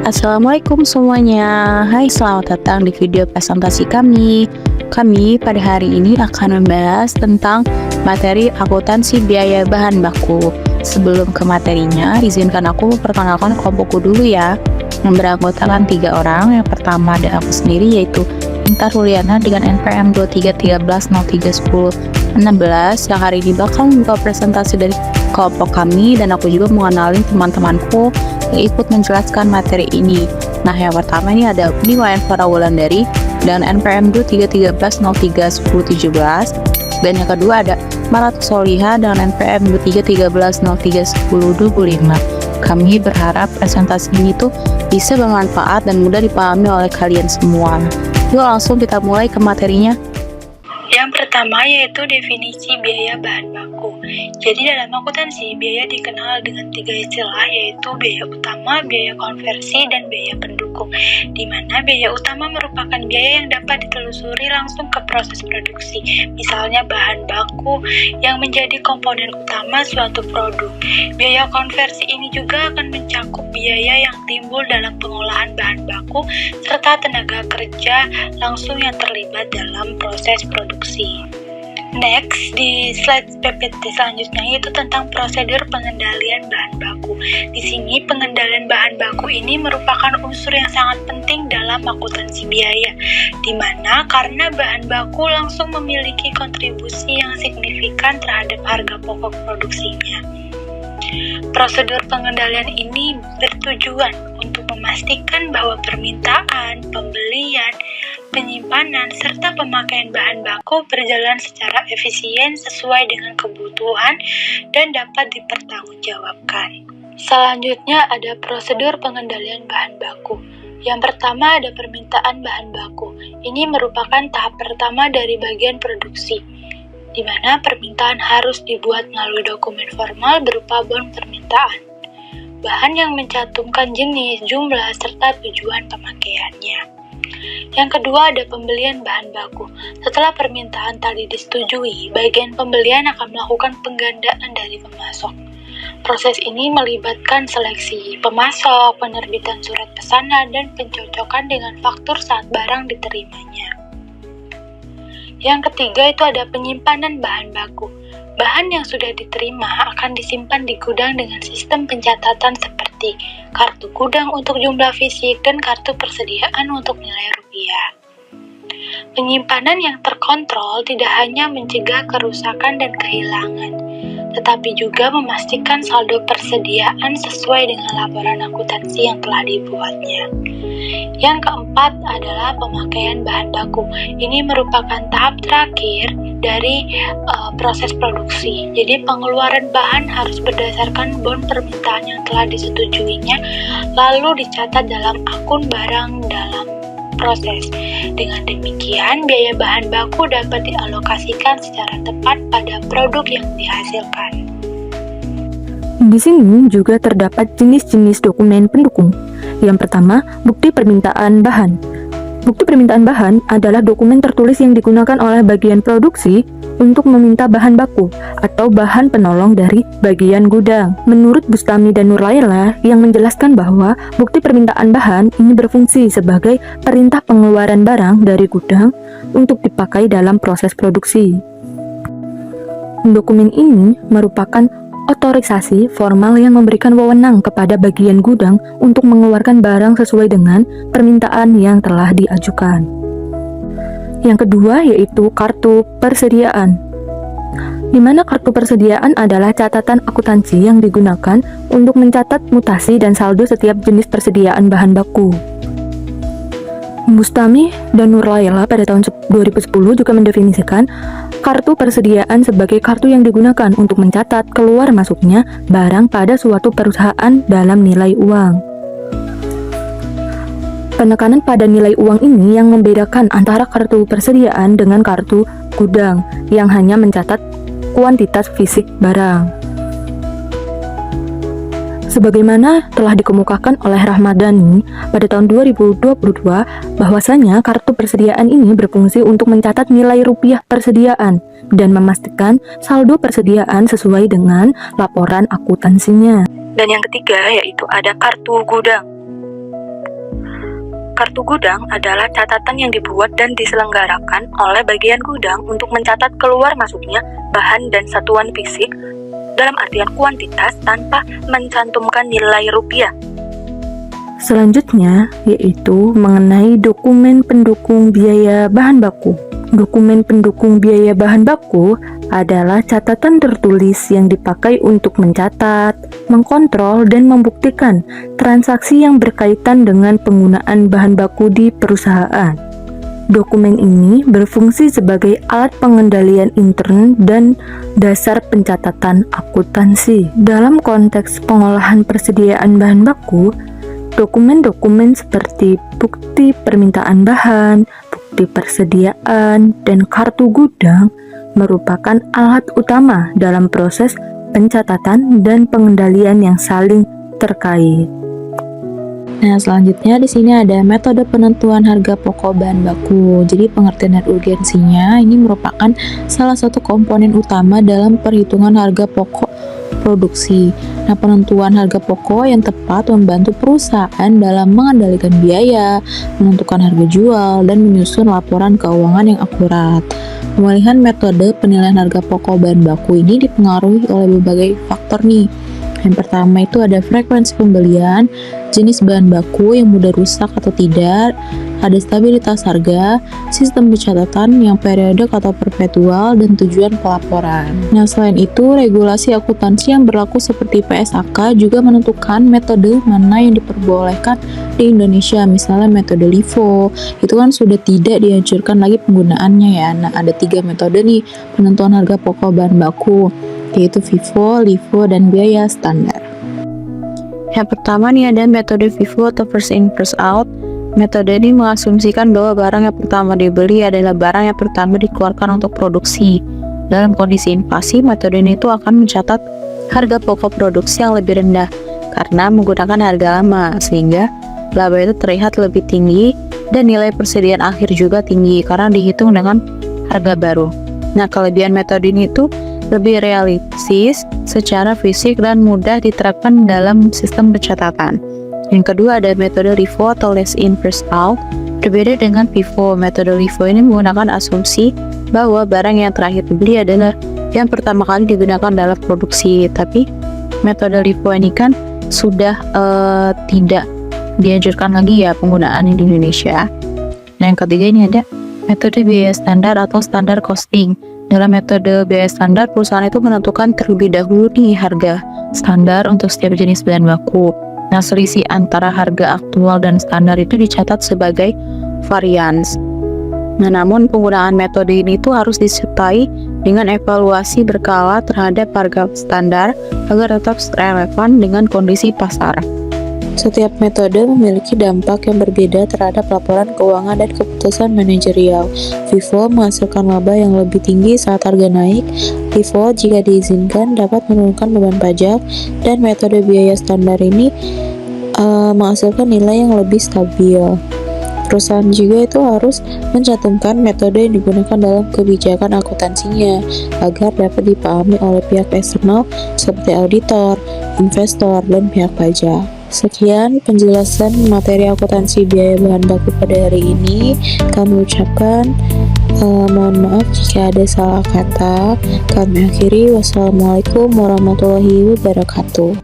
Assalamualaikum semuanya. Hai, selamat datang di video presentasi kami. Kami pada hari ini akan membahas tentang materi akuntansi biaya bahan baku. Sebelum ke materinya, izinkan aku memperkenalkan kelompokku dulu ya. Yang beranggotakan 3 orang. Yang pertama ada aku sendiri, yaitu Intan Ruliana dengan NPM 2313031016, yang hari ini bakal membuka presentasi dari kelompok kami, dan aku juga mengenalin teman-temanku yang ikut menjelaskan materi ini. Nah, yang pertama ini ada Uni Wayan Farah Wulandari dan NPM 2313031017, dan yang kedua ada Marat Soliha dengan NPM 2313031025. Kami berharap presentasi ini tuh bisa bermanfaat dan mudah dipahami oleh kalian semua. Yuk langsung kita mulai ke materinya. Yang pertama yaitu definisi biaya bahan baku. Jadi dalam akuntansi, biaya dikenal dengan 3 istilah, yaitu biaya utama, biaya konversi, dan biaya pendukung. Di mana biaya utama merupakan biaya yang dapat ditelusuri langsung ke proses produksi. Misalnya bahan baku yang menjadi komponen utama suatu produk. Biaya konversi ini juga akan mencakup biaya yang timbul dalam pengolahan bahan baku serta tenaga kerja langsung yang terlibat dalam proses produksi. Next, di slide PPT selanjutnya yaitu tentang prosedur pengendalian bahan baku. Di sini pengendalian bahan baku ini merupakan unsur yang sangat penting dalam akuntansi biaya, di mana karena bahan baku langsung memiliki kontribusi yang signifikan terhadap harga pokok produksinya. Prosedur pengendalian ini bertujuan untuk memastikan bahwa permintaan, pembelian, penyimpanan, serta pemakaian bahan baku berjalan secara efisien sesuai dengan kebutuhan dan dapat dipertanggungjawabkan. Selanjutnya ada prosedur pengendalian bahan baku. Yang pertama ada permintaan bahan baku. Ini merupakan tahap pertama dari bagian produksi, di mana permintaan harus dibuat melalui dokumen formal berupa bon permintaan. Bahan yang mencantumkan jenis, jumlah, serta tujuan pemakaiannya. Yang kedua ada pembelian bahan baku. Setelah permintaan tadi disetujui, bagian pembelian akan melakukan penggandaan dari pemasok. Proses ini melibatkan seleksi pemasok, penerbitan surat pesanan, dan pencocokan dengan faktur saat barang diterimanya. Yang ketiga itu ada penyimpanan bahan baku. Bahan yang sudah diterima akan disimpan di gudang dengan sistem pencatatan seperti kartu gudang untuk jumlah fisik dan kartu persediaan untuk nilai rupiah. Penyimpanan yang terkontrol tidak hanya mencegah kerusakan dan kehilangan, tetapi juga memastikan saldo persediaan sesuai dengan laporan akuntansi yang telah dibuatnya. Yang keempat adalah pemakaian bahan baku. Ini merupakan tahap terakhir dari proses produksi. Jadi pengeluaran bahan harus berdasarkan bon permintaan yang telah disetujuinya, lalu dicatat dalam akun barang dalam proses. Dengan demikian, biaya bahan baku dapat dialokasikan secara tepat pada produk yang dihasilkan. Di sini juga terdapat jenis-jenis dokumen pendukung. Yang pertama, bukti permintaan bahan. Bukti permintaan bahan adalah dokumen tertulis yang digunakan oleh bagian produksi untuk meminta bahan baku atau bahan penolong dari bagian gudang. Menurut Bustami dan Nurlaila yang menjelaskan bahwa bukti permintaan bahan ini berfungsi sebagai perintah pengeluaran barang dari gudang untuk dipakai dalam proses produksi. Dokumen ini merupakan otorisasi formal yang memberikan wewenang kepada bagian gudang untuk mengeluarkan barang sesuai dengan permintaan yang telah diajukan. Yang kedua yaitu kartu persediaan, di mana kartu persediaan adalah catatan akuntansi yang digunakan untuk mencatat mutasi dan saldo setiap jenis persediaan bahan baku. Bustami dan Nurlaila pada tahun 2010 juga mendefinisikan kartu persediaan sebagai kartu yang digunakan untuk mencatat keluar masuknya barang pada suatu perusahaan dalam nilai uang. Penekanan pada nilai uang ini yang membedakan antara kartu persediaan dengan kartu gudang yang hanya mencatat kuantitas fisik barang. Sebagaimana telah dikemukakan oleh Rahmadani pada tahun 2022, bahwasanya kartu persediaan ini berfungsi untuk mencatat nilai rupiah persediaan dan memastikan saldo persediaan sesuai dengan laporan akuntansinya. Dan yang ketiga yaitu ada kartu gudang. Kartu gudang adalah catatan yang dibuat dan diselenggarakan oleh bagian gudang untuk mencatat keluar masuknya bahan dan satuan fisik dalam artian kuantitas tanpa mencantumkan nilai rupiah. Selanjutnya yaitu mengenai dokumen pendukung biaya bahan baku. Dokumen pendukung biaya bahan baku adalah catatan tertulis yang dipakai untuk mencatat, mengkontrol, dan membuktikan transaksi yang berkaitan dengan penggunaan bahan baku di perusahaan. Dokumen ini berfungsi sebagai alat pengendalian intern dan dasar pencatatan akuntansi. Dalam konteks pengolahan persediaan bahan baku, dokumen-dokumen seperti bukti permintaan bahan, bukti persediaan, dan kartu gudang merupakan alat utama dalam proses pencatatan dan pengendalian yang saling terkait. Nah, selanjutnya di sini ada metode penentuan harga pokok bahan baku. Jadi pengertian dan urgensinya ini merupakan salah satu komponen utama dalam perhitungan harga pokok produksi. Nah, penentuan harga pokok yang tepat membantu perusahaan dalam mengendalikan biaya, menentukan harga jual, dan menyusun laporan keuangan yang akurat. Pemilihan metode penilaian harga pokok bahan baku ini dipengaruhi oleh berbagai faktor nih. Yang pertama itu ada frekuensi pembelian, jenis bahan baku yang mudah rusak atau tidak, ada stabilitas harga, sistem pencatatan yang periodik atau perpetual, dan tujuan pelaporan. Nah, selain itu, regulasi akuntansi yang berlaku seperti PSAK juga menentukan metode mana yang diperbolehkan di Indonesia. Misalnya metode LIFO, itu kan sudah tidak dianjurkan lagi penggunaannya ya. Nah, ada 3 metode nih penentuan harga pokok bahan baku, yaitu FIFO, LIFO, dan biaya standar. Yang pertama nih ada metode FIFO atau first in first out. Metode ini mengasumsikan bahwa barang yang pertama dibeli adalah barang yang pertama dikeluarkan untuk produksi. Dalam kondisi inflasi, metode ini itu akan mencatat harga pokok produksi yang lebih rendah karena menggunakan harga lama, sehingga laba itu terlihat lebih tinggi dan nilai persediaan akhir juga tinggi karena dihitung dengan harga baru. Nah, kelebihan metode ini itu lebih realistis secara fisik dan mudah diterapkan dalam sistem pencatatan. Yang kedua ada metode LIFO atau last in first out. Berbeda dengan FIFO, metode LIFO ini menggunakan asumsi bahwa barang yang terakhir dibeli adalah yang pertama kali digunakan dalam produksi. Tapi metode LIFO ini kan sudah tidak dianjurkan lagi ya penggunaannya di Indonesia. Nah, yang ketiga ini ada metode biaya standar atau standar costing. Dalam metode biaya standar, perusahaan itu menentukan terlebih dahulu nih harga standar untuk setiap jenis bahan baku. Nah, selisih antara harga aktual dan standar itu dicatat sebagai varians. Nah, namun penggunaan metode ini itu harus disertai dengan evaluasi berkala terhadap harga standar agar tetap relevan dengan kondisi pasar. Setiap metode memiliki dampak yang berbeda terhadap laporan keuangan dan keputusan manajerial. FIFO menghasilkan laba yang lebih tinggi saat harga naik. LIFO jika diizinkan dapat menurunkan beban pajak, dan metode biaya standar ini menghasilkan nilai yang lebih stabil. Perusahaan juga itu harus mencantumkan metode yang digunakan dalam kebijakan akuntansinya agar dapat dipahami oleh pihak eksternal seperti auditor, investor, dan pihak pajak. Sekian penjelasan materi akuntansi biaya bahan baku pada hari ini. Kami ucapkan mohon maaf jika ada salah kata. Kami akhiri. Wassalamualaikum warahmatullahi wabarakatuh.